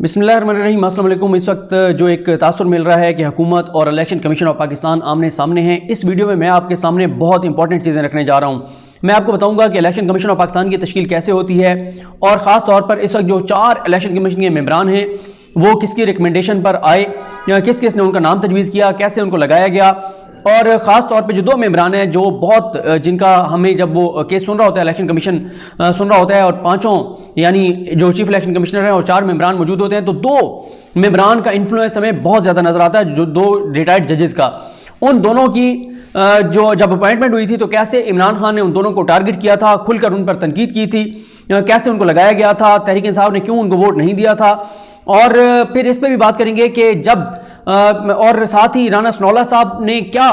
बिस्मिल्लाहिर्रहमानिर्रहीम। अस्सलाम वालेकुम। इस वक्त जो एक तासुर मिल रहा है कि हुकूमत और इलेक्शन कमीशन ऑफ पाकिस्तान आमने सामने हैं। इस वीडियो में मैं आपके सामने बहुत इंपॉर्टेंट चीज़ें रखने जा रहा हूँ। मैं आपको बताऊंगा कि इलेक्शन कमीशन ऑफ पाकिस्तान की तश्कील कैसे होती है और ख़ास तौर पर इस वक्त जो 4 इलेक्शन कमीशन के मेंबरान हैं वो किसकी रिकमेंडेशन पर आए, किस किस ने उनका नाम तजवीज़ किया, कैसे उनको लगाया गया, और ख़ास तौर पे जो 2 मेंबरान हैं जो बहुत जिनका हमें जब वो केस सुन रहा होता है, इलेक्शन कमीशन सुन रहा होता है और 5 यानी जो चीफ इलेक्शन कमिश्नर हैं और 4 मेंबरान मौजूद होते हैं, तो 2 मेंबरान का इन्फ्लुएंस हमें बहुत ज़्यादा नज़र आता है, जो 2 रिटायर्ड जजेस का। उन दोनों की जो जब अपॉइंटमेंट हुई थी तो कैसे इमरान खान ने उन दोनों को टारगेट किया था, खुलकर उन पर तनकीद की थी, कैसे उनको लगाया गया था, तहरीक इंसाफ ने क्यों उनको वोट नहीं दिया था, और फिर इस पर भी बात करेंगे कि जब और साथ ही राना सनौला साहब ने क्या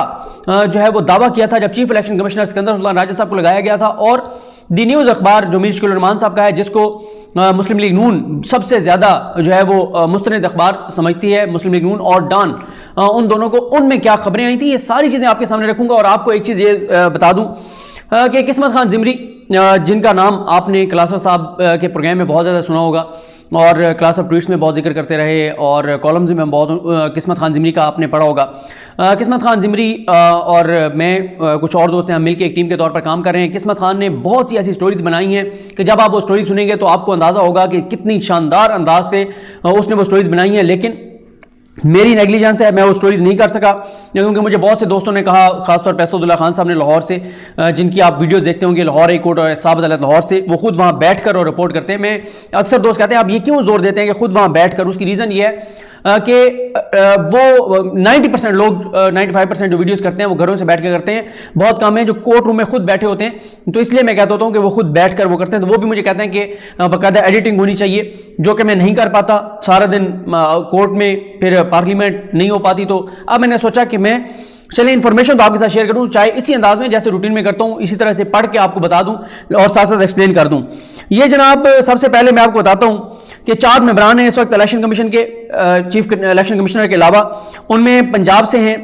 जो है वो दावा किया था जब chief election commissioner Sikandar Sultan Raja साहब को लगाया गया था, और दी न्यूज़ अखबार जो मीर शकील रहमान साहब का है, जिसको मुस्लिम लीग नून सबसे ज़्यादा जो है वो मुस्तनद अखबार समझती है, मुस्लिम लीग नून और डॉन, उन दोनों को, उनमें क्या खबरें आई थी, ये सारी चीज़ें आपके सामने रखूंगा। और आपको एक चीज़ ये बता दूं कि किस्मत खान ज़िमरी, जिनका नाम आपने क्लासर साहब के प्रोग्राम में बहुत ज़्यादा सुना होगा और क्लास ऑफ ट्वीट्स में बहुत जिक्र करते रहे और कॉलम्स में बहुत किस्मत खान ज़िमरी का आपने पढ़ा होगा। किस्मत खान ज़िमरी और मैं कुछ और दोस्त हैं, हम मिलकर एक टीम के तौर पर काम कर रहे हैं। किस्मत खान ने बहुत सी ऐसी स्टोरीज बनाई हैं कि जब आप वो स्टोरी सुनेंगे तो आपको अंदाज़ा होगा कि कितनी शानदार अंदाज से उसने वो स्टोरीज बनाई हैं, लेकिन मेरी नेग्लिजेंस है, मैं वो स्टोरीज नहीं कर सका, क्योंकि मुझे बहुत से दोस्तों ने कहा, खासतौर पर असदुल्ला खान साहब ने लाहौर से, जिनकी आप वीडियोस देखते होंगे, लाहौर हाई कोर्ट और एहतसाब अदालत लाहौर से, वो खुद वहाँ बैठकर और रिपोर्ट करते हैं। मैं अक्सर दोस्त कहते हैं आप ये क्यों जोर देते हैं कि खुद वहाँ बैठकर, उसकी रीज़न ये है कि वो 90% लोग 95% जो वीडियोस करते हैं वो घरों से बैठ कर करते हैं, बहुत कम है जो कोर्ट रूम में खुद बैठे होते हैं। तो इसलिए मैं कहता हूँ कि वो खुद बैठकर वो करते हैं, तो वो भी मुझे कहते हैं कि बाकायदा एडिटिंग होनी चाहिए, जो कि मैं नहीं कर पाता, सारा दिन कोर्ट में, फिर पार्लियामेंट नहीं हो पाती। तो अब मैंने सोचा कि मैं चलिए इन्फॉर्मेशन तो आपके साथ शेयर करूँ, चाहे इसी अंदाज में जैसे रूटीन में करता हूँ, इसी तरह से पढ़ के आपको बता दूँ और साथ साथ एक्सप्लेन कर दूँ। ये जनाब सबसे पहले मैं आपको बताता हूँ कि 4 मेंबरान हैं इस वक्त इलेक्शन कमीशन के, चीफ इलेक्शन कमिश्नर के अलावा। उनमें पंजाब से हैं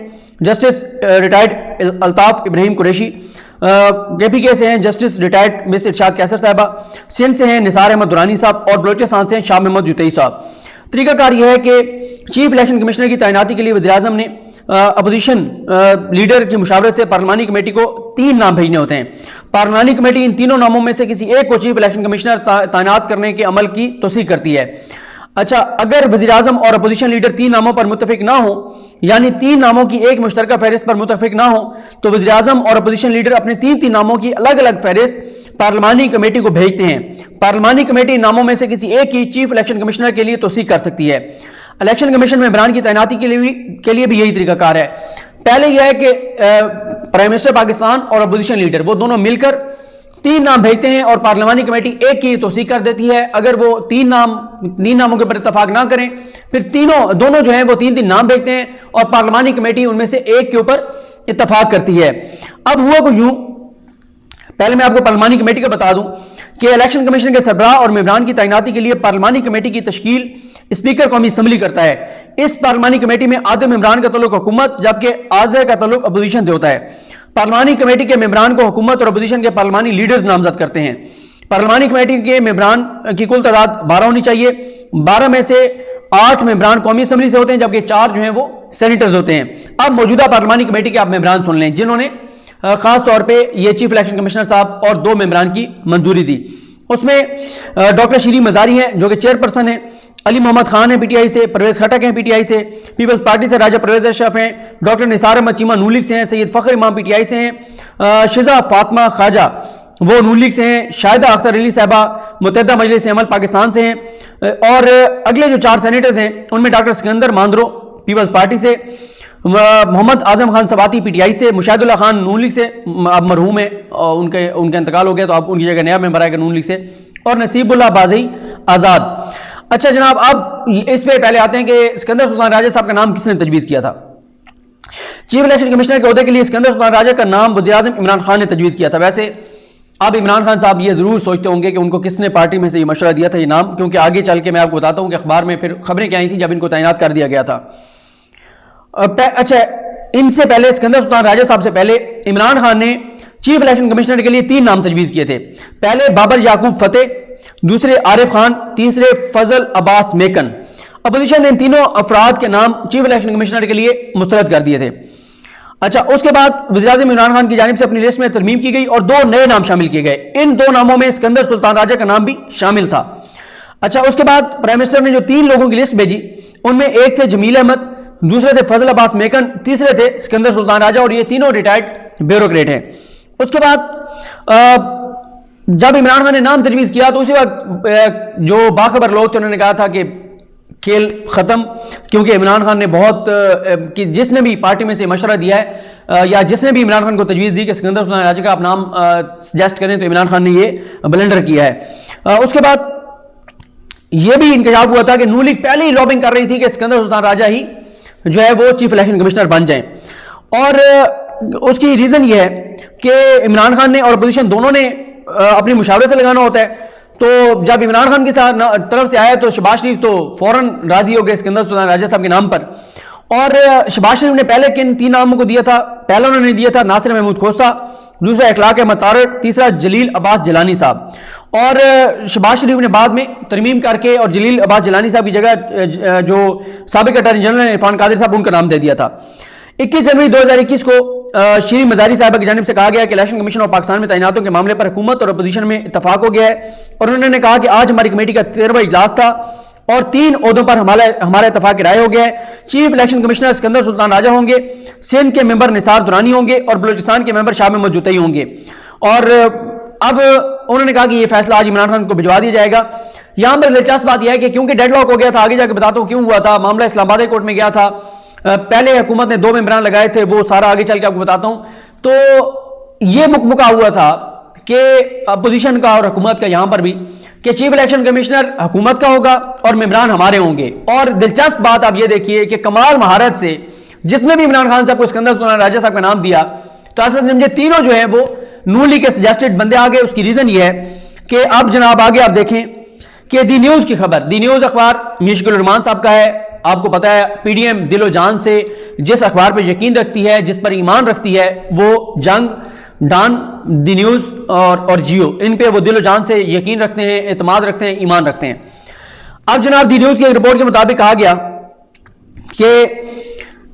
justice retired Altaf Ibrahim Qureshi, KPK से हैं जस्टिस रिटायर्ड मिस इरशाद कैसर साहिबा, सिंध से हैं निसार अहमद दुरानी साहब और बलोचिस्तान से हैं शाह महमूद जुतई साहब। तरीकाकार यह है कि चीफ इलेक्शन कमिश्नर की तैनाती के लिए वज़ीर-ए-आज़म ने अपोजिशन लीडर की मुशावरत से पार्लिमानी कमेटी को 3 नाम भेजने होते हैं। पार्लिमानी कमेटी इन तीनों नामों में से किसी एक को चीफ इलेक्शन कमिश्नर तैनात करने के अमल की तौसीक करती है। अच्छा, अगर वज़ीर-ए-आज़म और अपोजिशन लीडर 3 नामों पर मुत्तफिक ना हो, यानी 3 नामों की एक मुश्तरका फहरिस्त पर मुत्तफिक ना हो, तो वज़ीर-ए-आज़म और अपोजिशन लीडर अपने 3 नामों की अलग अलग फहरिस्त पार्लिमानी कमेटी को भेजते हैं। पार्लिमानी कमेटी नामों में से किसी एक की चीफ इलेक्शन कमिश्नर के लिए तौसीक कर सकती है। इलेक्शन कमीशन में मेंबरान की तैनाती के लिए भी यही तरीकाकार है। पहले यह है कि प्राइम मिनिस्टर पाकिस्तान और अपोजिशन लीडर वो दोनों मिलकर 3 नाम भेजते हैं और पार्लिमानी कमेटी एक की तौसीक कर देती है। अगर वो 3 नामों के ऊपर इत्तफाक ना करें, फिर दोनों जो हैं वो 3 नाम भेजते हैं और पार्लिमानी कमेटी उनमें से एक के ऊपर इत्तफाक करती है। अब हुआ कुछ यूं, पहले मैं आपको पार्लिमानी कमेटी का बता दूं कि इलेक्शन कमीशन के सरबराह और मेंबरान की तैनाती के लिए पार्लिमानी कमेटी की तश्कील स्पीकर कौमी असम्बली करता है। इस पार्लिमानी कमेटी में आधे मेंबरान का तल्लुक हुकूमत जबकि आधे का तल्लुक अपोजिशन से होता है। पार्लिमानी कमेटी के मेंबरान को हुकूमत और अपोजिशन के पार्लिमानी लीडर्स नामजद करते हैं। पार्लिमानी कमेटी के मेंबरान की कुल तादाद 12 होनी चाहिए। 12 में से 8 मेंबरान कौमी असम्बली से होते हैं, जबकि 4 जो हैं वो सेनेटर्स होते हैं। अब मौजूदा पार्लिमानी कमेटी के आप मेंबरान सुन लें जिन्होंने खास तौर पे ये चीफ इलेक्शन कमिश्नर साहब और 2 मेंबरान की मंजूरी दी। उसमें डॉक्टर शीरी मजारी हैं जो कि चेयरपर्सन हैं, अली मोहम्मद खान है PTI से, परवेज खटक हैं PTI से, पीपल्स पार्टी से राजा परवेज अशरफ हैं, डॉक्टर निसार अहमद चीमा नून लीग से हैं, सैयद फ़ख्र इमाम PTI से हैं, शिजा फातिमा ख्वाजा वो नून लीग से हैं, शाहिदा अख्तर अली साहबा मुत्तहिदा मजलिस अमल पाकिस्तान से हैं, और अगले जो 4 सेनेटर्स हैं उनमें डॉक्टर सिकंदर मांदरो पीपल्स पार्टी से, मोहम्मद आजम खान सवाती PTI से, मुशाहिदुल्लाह खान नून लीग से, अब मरहूम है और उनका इंतकाल हो गया तो अब उनकी जगह नया मेंबर आएगा नून लीग से, और नसीबुल्लाह बाज़ई आज़ाद। अच्छा जनाब, अब इस पे पहले आते हैं कि सिकंदर सुल्तान राजा साहब का नाम किसने तजवीज़ किया था। चीफ इलेक्शन कमिश्नर के ओहदे के लिए सिकंदर सुल्तान राजा का नाम वज़ीर-ए-आज़म इमरान खान ने तजवीज़ किया था। वैसे अब इमरान खान साहब ये ज़रूर सोचते होंगे कि उनको किसने पार्टी में से ये मशवरा दिया था ये नाम, क्योंकि आगे चल के मैं आपको बताता हूँ कि अखबार में फिर खबरें क्या आई थी जब इनको तैनात कर दिया गया था। अच्छा, इनसे पहले सिकंदर सुल्तान राजा साहब से पहले इमरान खान ने चीफ इलेक्शन कमिश्नर के लिए 3 नाम तजवीज़ किए थे। पहले बाबर याकूब फतेह, दूसरे आरिफ खान, तीसरे फजल अब्बास मेकन। अपोजिशन ने इन तीनों अफराद के नाम चीफ इलेक्शन कमिश्नर के लिए मुस्तरद कर दिए थे। अच्छा, उसके बाद वज़ीर-ए-आज़म इमरान खान की जानिब से अपनी लिस्ट में तरमीम की गई और 2 नए नाम शामिल किए गए। इन 2 नामों में सिकंदर सुल्तान राजा का नाम भी शामिल था। अच्छा, उसके बाद प्राइम मिनिस्टर ने जो 3 लोगों की लिस्ट भेजी, उनमें एक थे जमील अहमद, दूसरे थे फजल अब्बास मेकन, तीसरे थे सिकंदर सुल्तान राजा, और ये तीनों रिटायर्ड ब्यूरोक्रेट हैं। उसके बाद जब इमरान खान ने नाम तजवीज़ किया तो उसी वक्त जो बाखबर लोग थे उन्होंने कहा था कि खेल ख़त्म, क्योंकि इमरान खान ने बहुत कि जिसने भी पार्टी में से मशवरा दिया है या जिसने भी इमरान खान को तजवीज़ दी कि सिकंदर सुल्तान राजा का आप नाम सजेस्ट करें, तो इमरान खान ने ये ब्लंडर किया है। उसके बाद ये भी इंकशाफ हुआ था कि नून लीग पहले ही लॉबिंग कर रही थी कि सिकंदर सुल्तान राजा ही जो है वो चीफ इलेक्शन कमिश्नर बन जाएं, और उसकी रीज़न ये है कि इमरान खान ने और अपोजिशन दोनों ने अपनी मुशावरे से लगाना होता है। तो जब इमरान खान की तरफ से आया तो शहबाज शरीफ तो फौरन राजी हो गए सिकंदर सुल्तान राजा साहब के नाम पर, और शहबाज शरीफ ने पहले किन 3 नामों को दिया था? पहला उन्होंने दिया था नासिर महमूद खोसा, दूसरा इखलाक अहमद तारड़, तीसरा जलील अब्बास जिलानी साहब। और शहबाज शरीफ ने बाद में तरमीम करके और जलील अब्बास जिलानी साहब की जगह जो साबिक अटॉर्नी जनरल इरफान कादिर साहब, उनका नाम दे दिया था। 21 जनवरी 2021 को श्री मजारी साहब की जानिब से कहा गया कि इलेक्शन कमीशन ऑफ पाकिस्तान में तैनातों के मामले पर हुकूमत और अपोजिशन में इत्तफाक हो गया है, और उन्होंने कहा कि आज हमारी कमेटी का 13वां इजलास था और 3 ओहदों पर हमारा इत्तफाक राय हो गया है। Chief election commissioner Sikandar Sultan Raja होंगे, सिंध के मेंबर निसार दुरानी होंगे और बलूचिस्तान के मेंबर शाह महमूद जुतई होंगे। और अब उन्होंने कहा कि यह फैसला आज इमरान खान को भिजवा दिया जाएगा। यहां पर दिलचस्प बात यह है कि क्योंकि डेडलॉक हो गया था, आगे जाकर बताता हूं क्यों हुआ था। मामला इस्लामाबाद कोर्ट में गया था, पहले हुकूमत ने 2 मेंबरान लगाए थे, वो सारा आगे चल के आपको बताता हूं। तो ये मुकमुका हुआ था कि अपोजिशन का और हुकूमत का यहां पर भी कि चीफ इलेक्शन कमिश्नर हुकूमत का होगा और मेंबरान हमारे होंगे। और दिलचस्प बात आप ये देखिए कि कमाल महारत से जिसने भी इमरान खान साहब को सिकंदर सुल्तान राजा साहब का नाम दिया, तो ऐसा समझे तीनों जो है वो नून लीग के सजेस्टेड बंदे आ गए। उसकी रीजन ये है कि अब जनाब आगे आप देखें कि दी न्यूज की खबर, दी न्यूज अखबार मुश्किल रहमान साहब का है। आपको पता है पीडीएम दिलो जान से जिस अखबार पर यकीन रखती है, जिस पर ईमान रखती है, वो जंग, डान, दी न्यूज और जियो, इन पे वो दिलो जान से यकीन रखते हैं, एतमाद रखते हैं, ईमान रखते हैं। अब जनाब दी न्यूज की एक रिपोर्ट के मुताबिक कहा गया कि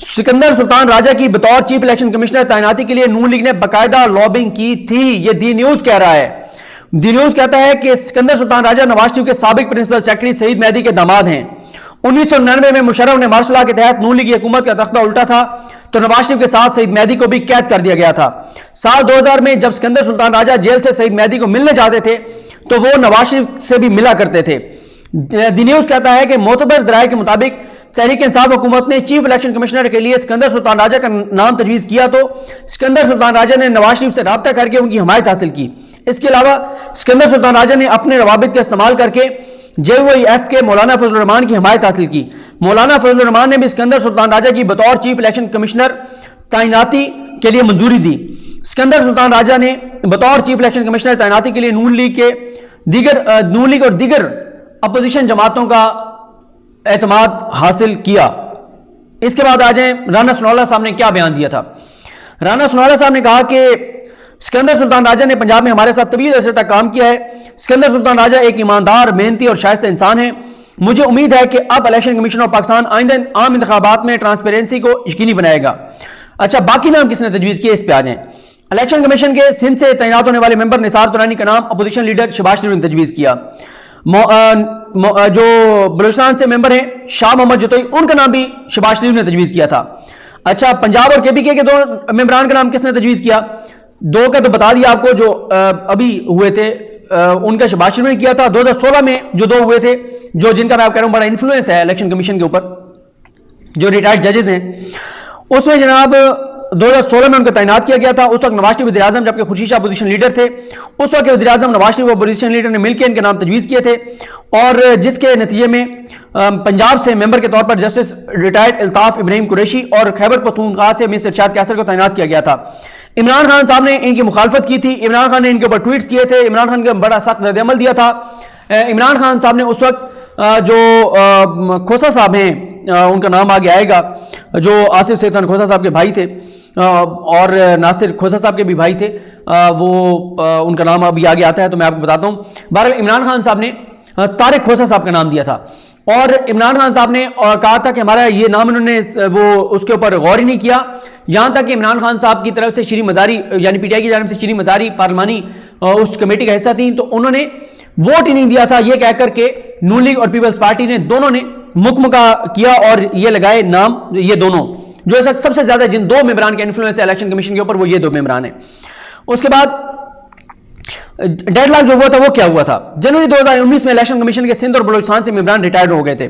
सिकंदर सुल्तान राजा की बतौर चीफ इलेक्शन कमिश्नर तैनाती के लिए नून लीग ने बाकायदा लॉबिंग की थी। ये दी न्यूज कह रहा है। दी न्यूज कहता है कि सिकंदर सुल्तान राजा नवाज शरीफ के साबिक प्रिंसिपल सेक्रेटरी सईद मेहदी के दामाद हैं। 1999 में मुशर्रफ ने मार्शल लॉ के तहत नून लीग की हुकूमत का तख्ता उल्टा था, तो नवाज शरीफ के साथ सईद मेहदी को भी कैद कर दिया गया था। साल 2000 में जब सिकंदर सुल्तान राजा जेल से सईद मेहदी को मिलने जाते थे तो वो नवाज शरीफ से भी मिला करते थे। दी न्यूज कहता है कि मोतबर जराये के मुताबिक तहरीक इंसाफ हुकूमत ने चीफ इलेक्शन कमिश्नर के लिए सिकंदर सुल्तान राजा का नाम तजवीज़ किया, तो सिकंदर सुल्तान राजा ने नवाज शरीफ से रब्ता करके उनकी हिमायत हासिल की। इसके अलावा सिकंदर सुल्तान राजा ने अपने रवाबित का इस्तेमाल करके JOEF के मौलाना फजल रहमान की हिमायत हासिल की। मौलाना फजल रहमान ने भी सिकंदर सुल्तान राजा की बतौर चीफ इलेक्शन कमिश्नर तैनाती के लिए मंजूरी दी। सिकंदर सुल्तान राजा ने बतौर चीफ इलेक्शन कमिश्नर तैनाती के लिए नून लीग और दीगर अपोजिशन जमातों का एतमाद हासिल किया। इसके बाद आ जाए राना सनाउल्लाह साहब ने क्या बयान दिया था। राना सनाउल्लाह साहब ने कहा कि सिकंदर सुल्तान राजा ने पंजाब में हमारे साथ तवील अर्से तक काम किया है। सिकंदर सुल्तान राजा एक ईमानदार, मेहनती और शाइस्ता इंसान है। मुझे उम्मीद है कि अब इलेक्शन कमीशन ऑफ पाकिस्तान आइंदा आम इंतखाबात में ट्रांसपेरेंसी को यकीनी बनाएगा। अच्छा, बाकी नाम किसने तजवीज़ किए, इस पे आ जाए। इलेक्शन कमीशन के सिंध से तैनात होने वाले मेंबर निसार दुरानी का नाम अपोजिशन लीडर शहबाज शरीफ ने तजवीज़ किया। जो बलूचिस्तान से मेंबर हैं शाह महमूद जुतई, उनका नाम भी शहबाज शरीफ ने तजवीज़ किया था। अच्छा, पंजाब और KPK के 2 मेंबरान का नाम किसने तजवीज़ किया? 2 का तो बता दिया आपको, जो अभी हुए थे उनका शहबाज शरीफ ने किया था। 2016 में जो 2 हुए थे, जो जिनका मैं आप कह रहा हूं बड़ा इन्फ्लुएंस है इलेक्शन कमीशन के ऊपर, जो रिटायर्ड जजेस हैं, उसमें जनाब 2016 में उनको तैनात किया गया था। उस वक्त नवाज शरीफ वज़ीर आज़म, जबकि खुर्शीद शाह अपोजिशन लीडर थे, उस वक्त वज़ीर आज़म नवाज शरीफ अपोजिशन लीडर ने मिलकर इनके नाम तजवीज़ किए थे, और जिसके नतीजे में पंजाब से मेंबर के तौर पर जस्टिस रिटायर्ड अल्ताफ इब्राहिम कुरैशी और खैबर पख्तूनख्वा से मिस्टर इरशाद कैसर को तैनात किया गया था। इमरान खान साहब ने इनकी मुखालफत की थी। इमरान खान ने इनके ऊपर ट्वीट्स किए थे। इमरान खान का बड़ा सख्त रद्द-ए-अमल दिया था। इमरान खान साहब ने उस वक्त जो खोसा साहब हैं, उनका नाम आगे आएगा, जो आसिफ सैयद खोसा साहब के भाई थे और नासिर खोसा साहब के भी भाई थे, वो उनका नाम अभी आगे आता है तो मैं आपको बताता हूँ। बहरहाल इमरान खान साहब ने तारिक खोसा साहब का नाम दिया था। और इमरान खान साहब ने कहा था कि हमारा ये नाम, उन्होंने वो उसके ऊपर गौर ही नहीं किया। यहां तक कि इमरान खान साहब की तरफ से श्री मजारी यानी पीटीआई की जानिब से श्री मजारी पार्लिमानी उस कमेटी का हिस्सा थी, तो उन्होंने वोट ही नहीं दिया था। ये कहकर के नून लीग और पीपल्स पार्टी ने दोनों ने मुकमका किया और ये लगाए नाम, ये दोनों जो सबसे ज्यादा जिन दो मेंबरान के इन्फ्लुएंस है इलेक्शन कमीशन के ऊपर, वो ये दो मेंबरान है। उसके बाद डेडलॉक जो हुआ था वो क्या हुआ था, जनवरी 2019 में इलेक्शन कमीशन के सिंध और बलूचिस्तान से मेंबरान रिटायर हो गए थे।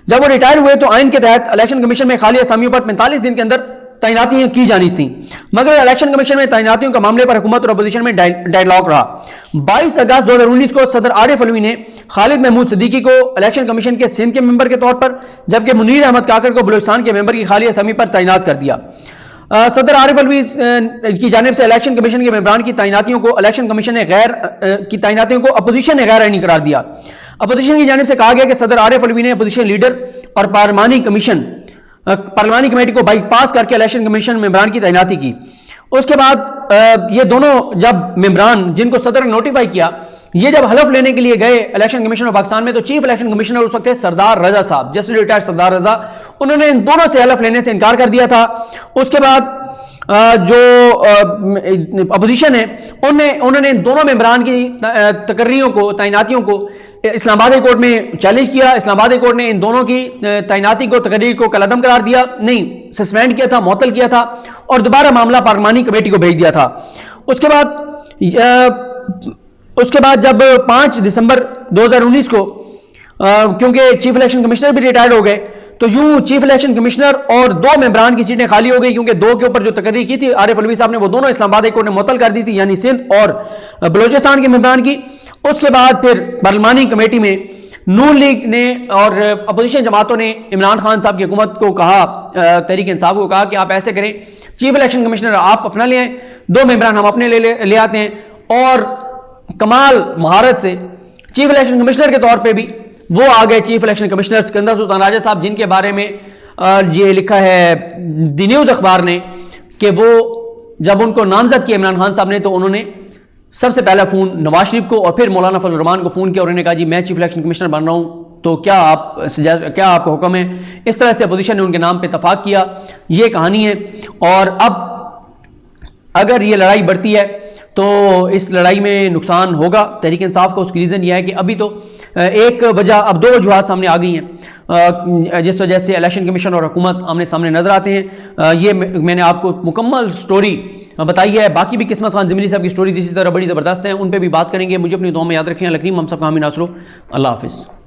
जब वो रिटायर हुए तो आइन के तहत इलेक्शन कमीशन में खाली असामियों पर 45 दिन के अंदर तैनातियां की जानी थी, मगर इलेक्शन कमीशन में तैनातियों का मामले पर हुकूमत और अपोजिशन में डेडलॉक रहा। 22 अगस्त 2019 को सदर आरिफ अलवी ने खालिद महमूद सिद्दीकी को इलेक्शन कमीशन के सिंध के मेंबर के तौर पर, जबकि मुनीर अहमद काकर को बलूचिस्तान के मेंबर की खाली असामी पर तैनात कर दिया। सदर आरिफ अलवी की जानिब से इलेक्शन कमीशन के मेंबरान की तैनातियों को इलेक्शन कमीशन ने अपोजिशन ने गैर आईनी करार दिया। अपोजिशन की जानिब से कहा गया कि सदर आरिफ अलवी ने अपोजिशन लीडर और पार्लिमानी कमेटी को बाईपास करके इलेक्शन कमीशन मेंबरान की तैनाती की। उसके बाद ये दोनों जब मेंबरान जिनको सदर ने नोटिफाई किया, ये जब हलफ लेने के लिए गए इलेक्शन कमीशन ऑफ पाकिस्तान में, तो चीफ इलेक्शन कमिश्नर उस वक्त थे सरदार रजा साहब, जस्ट रिटायर्ड सरदार रजा, उन्होंने इन दोनों से हलफ लेने से इनकार कर दिया था। उसके बाद जो अपोजिशन है उन्होंने इन दोनों मेंबरान की तकर्रियों को, तैनातियों को इस्लामाबाद हाई कोर्ट में चैलेंज किया। इस्लामाबाद हाई कोर्ट ने इन दोनों की तैनाती को, तकरीर को कलअदम करार दिया, नहीं सस्पेंड किया था, मुअत्तल किया था और दोबारा मामला पार्लिमानी कमेटी को भेज दिया था। उसके बाद जब 5 दिसंबर 2019 को क्योंकि चीफ इलेक्शन कमिश्नर भी रिटायर्ड हो गए, तो यूं चीफ इलेक्शन कमिश्नर और दो मेंबरान की सीटें खाली हो गई, क्योंकि दो के ऊपर जो तकरीर की थी आरिफ अलवी साहब ने, वो दोनों इस्लामाबाद हाई कोर्ट ने मुअत्तल कर दी थी, यानी सिंध और बलूचिस्तान के मेंबरान की। उसके बाद फिर पार्लिमानी कमेटी में नून लीग ने और अपोजिशन जमातों ने इमरान खान साहब की हुकूमत को कहा, तहरीक इंसाफ को कहा कि आप ऐसे करें, चीफ इलेक्शन कमिश्नर आप अपना ले आए, दो मेंबरान हम अपने ले आते हैं। और कमाल महारत से चीफ इलेक्शन कमिश्नर के तौर पे भी वो आ गए chief election commissioner Sikandar Sultan Raja साहब, जिनके बारे में ये लिखा है दी न्यूज़ अखबार ने कि वो जब उनको नामजद किया इमरान खान साहब ने, तो उन्होंने सबसे पहला फ़ोन नवाज शरीफ को और फिर मौलाना फजल रहमान को फ़ोन किया और उन्होंने कहा जी मैं चीफ इलेक्शन कमिश्नर बन रहा हूँ, तो क्या आपका हुक्म है। इस तरह से अपोजिशन ने उनके नाम पर इतफाक़ किया। ये कहानी है। और अब अगर ये लड़ाई बढ़ती है तो इस लड़ाई में नुकसान होगा तहरीक इंसाफ को। उसकी रीज़न यह है कि अभी तो एक वजह, अब दो वजूहात सामने आ गई हैं जिस वजह से इलेक्शन कमीशन और हुकूमत आमने सामने नजर आते हैं। ये मैंने आपको मुकम्मल स्टोरी बताई है। बाकी भी किस्मत खान ज़मीरी साहब की स्टोरीज इसी तरह बड़ी ज़बरदस्त हैं, उन पर भी बात करेंगे। मुझे अपनी दुआ में याद रखें। लकरीम हम सब का हामी नासरो। अल्लाह हाफिज़।